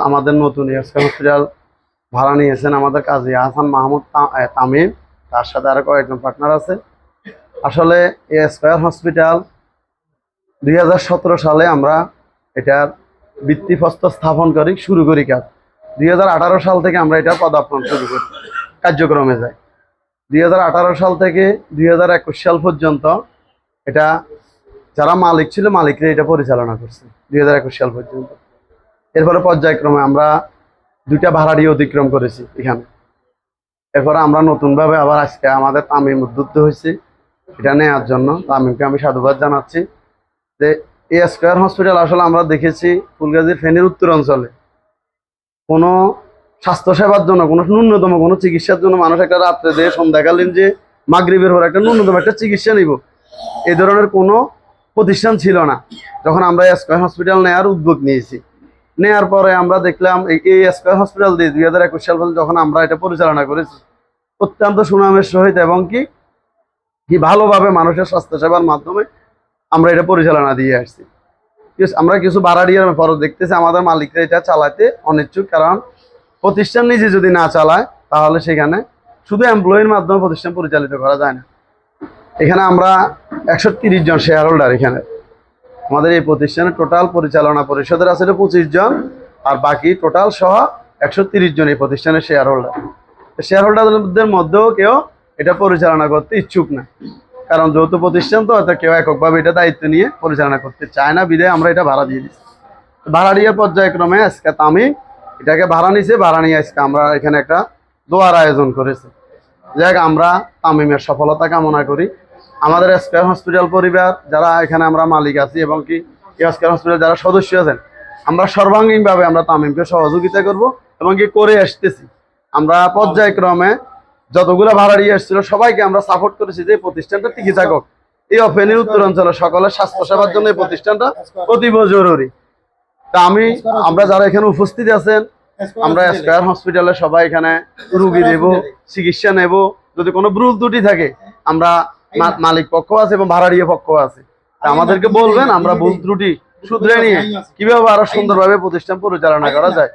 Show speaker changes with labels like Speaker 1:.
Speaker 1: আমাদের নতুন SK hospital ভাড়া নিয়েছেন আমাদের কাজী হাসান মাহমুদ তামিম, তার সাথে আরো কয়েকজন পার্টনার আছে। আসলে এই স্কয়ার হসপিটাল 2017 সালে আমরা এটার ভিত্তিপ্রস্তর স্থাপন করি, শুরু করি কাজ। 2018 সাল থেকে আমরা এটার পদার্পণ শুরু করি, কার্যক্রমে যাই। 2018 সাল থেকে 2021 সাল পর্যন্ত এটা যারা মালিক ছিল, মালিকরা এটা পরিচালনা করছে 2021 সাল পর্যন্ত। এরপরে পর্যায়ক্রমে আমরা 2টা ভাড়াটিয়া অতিক্রম করেছি এখানে। এরপরে আমরা নতুনভাবে আবার আজকে আমাদের তামিম উদ্বুদ্ধ হয়েছি এটা নেওয়ার জন্য। তামিমকে আমি সাধুবাদ জানাচ্ছি যে এই স্কয়ার হসপিটাল আসলে আমরা দেখেছি ফুলগাজীর ফেনীর উত্তর অঞ্চলে কোনো স্বাস্থ্যসেবার জন্য, কোনো ন্যূনতম কোনো চিকিৎসার জন্য মানুষ একটা রাত্রে দিয়ে সন্ধ্যাকালীন যে মাগরিবের পর একটা ন্যূনতম একটা চিকিৎসা নিব, এই ধরনের কোনো প্রতিষ্ঠান ছিল না। যখন আমরা স্কয়ার হসপিটাল নেওয়ার উদ্যোগ নিয়েছি, নেওয়ার পরে আমরা দেখলাম এই স্কয়ার হসপিটাল দিয়ে 2021 সাল পর্যন্ত যখন আমরা এটা পরিচালনা করেছি অত্যন্ত সুনামের সহিত এবং কি ভালোভাবে মানুষের স্বাস্থ্যসেবার মাধ্যমে আমরা এটা পরিচালনা দিয়ে আসছি। আমরা কিছু ভাড়াটিয়ার পর দেখতেছি আমাদের মালিকরা এটা চালাতে অনিচ্ছুক, কারণ প্রতিষ্ঠান নিজে যদি না চালায় তাহলে সেখানে শুধু এমপ্লয়ির মাধ্যমে প্রতিষ্ঠান পরিচালিত করা যায় না। এখানে আমরা 130 জন শেয়ার হোল্ডার। এখানে আমাদের এই প্রতিষ্ঠানের টোটাল পরিচালনা পরিষদের আছে 25 জন, আর বাকি টোটাল সহ 130 জন এই প্রতিষ্ঠানের শেয়ার হোল্ডার। শেয়ার হোল্ডারদের মধ্যেও কেউ এটা পরিচালনা করতে ইচ্ছুক না, কারণ যৌথ প্রতিষ্ঠান তো হয়তো কেউ এককভাবে এটা দায়িত্ব নিয়ে পরিচালনা করতে চায় না, বিধায় আমরা এটা ভাড়া দিয়ে দিচ্ছি। ভাড়াটিয়ার পর্যায়ক্রমে আজকে তামিম এটাকে ভাড়া নিছে, ভাড়া নিয়ে আজকে আমরা এখানে একটা দোয়ার আয়োজন করেছি। যাক, আমরা তামিমের সফলতা কামনা করি। আমাদের স্কয়ার হসপিটাল পরিবার যারা এখানে আমরা মালিক আছি এবং কি স্কয়ার হসপিটাল যারা সদস্য আছেন, আমরা সর্বাঙ্গীনভাবে আমরা তামিমকে সহযোগিতা করব এবং কি করে আসতেছি। আমরা পর্যায়ক্রমে যতগুলো ভাড়াটিয়া এসেছিল সবাইকে আমরা সাপোর্ট করেছি যে প্রতিষ্ঠানটা টিকে থাকুক। এই ফেনীর উত্তর অঞ্চলে সকলের স্বাস্থ্য সেবার জন্য এই প্রতিষ্ঠানটা অতীব জরুরি। তা আমরা যারা এখানে উপস্থিত আছেন, আমরা স্কয়ার হসপিটালে সবাই এখানে রুগী দেব, চিকিৎসা নেব। যদি কোনো ভুল ত্রুটি থাকে, আমরা মালিক পক্ষ আছে এবং ভাড়াটিয়া পক্ষ আছে, আমাদেরকে বলবেন, আমরা ভুল ত্রুটি শুধরে নিয়ে কিভাবে আরো সুন্দরভাবে প্রতিষ্ঠান পরিচালনা করা যায়